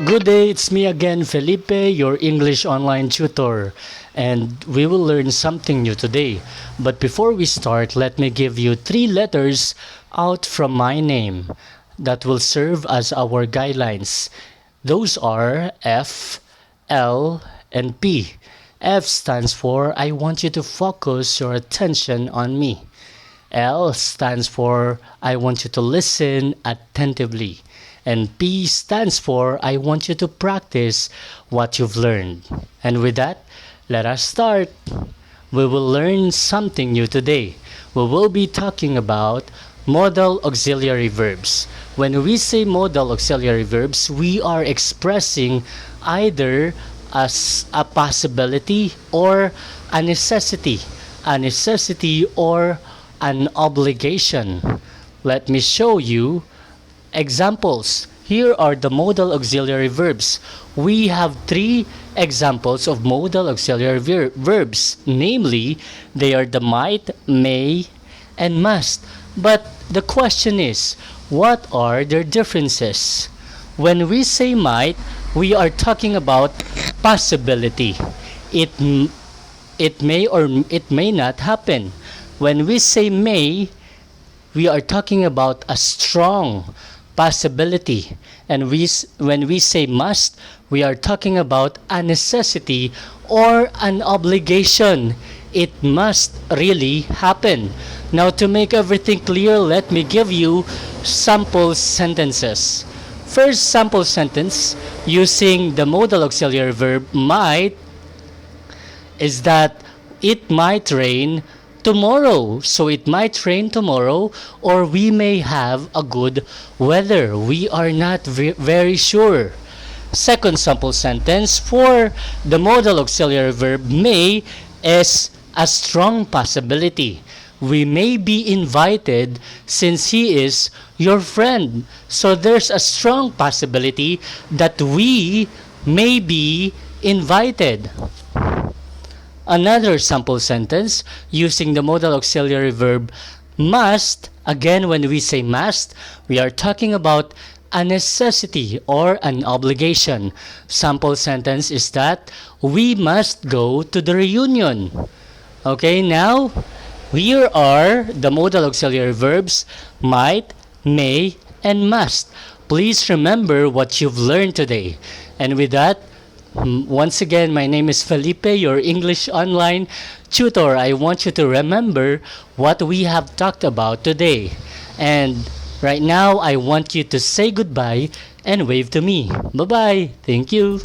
Good day, it's me again, Felipe, your English online tutor, and we will learn something new today. But before we start, let me give you 3 letters out from my name that will serve as our guidelines. Those are F, L, and P. F stands for I want you to focus your attention on me. L stands for I want you to listen attentively. And P stands for I want you to practice what you've learned. And with that, let us start. We will learn something new today. We will be talking about modal auxiliary verbs. When we say modal auxiliary verbs, we are expressing either as a possibility or a necessity or an obligation. Let me show you examples. Here are the modal auxiliary verbs. We have 3 examples of modal auxiliary verbs. Namely, they are the might, may, and must. But the question is, what are their differences? When we say might, we are talking about possibility. It may or it may not happen. When we say may, we are talking about a strong possibility. And when we say must, we are talking about a necessity or an obligation. It must really happen. Now, to make everything clear, let me give you sample sentences. First sample sentence using the modal auxiliary verb might is that it might rain tomorrow. So it might rain tomorrow, or we may have a good weather. We are not very sure. Second sample sentence for the modal auxiliary verb may is a strong possibility. We may be invited since he is your friend. So there's a strong possibility that we may be invited. Another sample sentence using the modal auxiliary verb must. Again, when we say must, we are talking about a necessity or an obligation. Sample sentence is that we must go to the reunion. Okay, now here are the modal auxiliary verbs might, may, and must. Please remember what you've learned today. And with that, once again, my name is Felipe, your English online tutor. I want you to remember what we have talked about today. And right now, I want you to say goodbye and wave to me. Bye-bye. Thank you.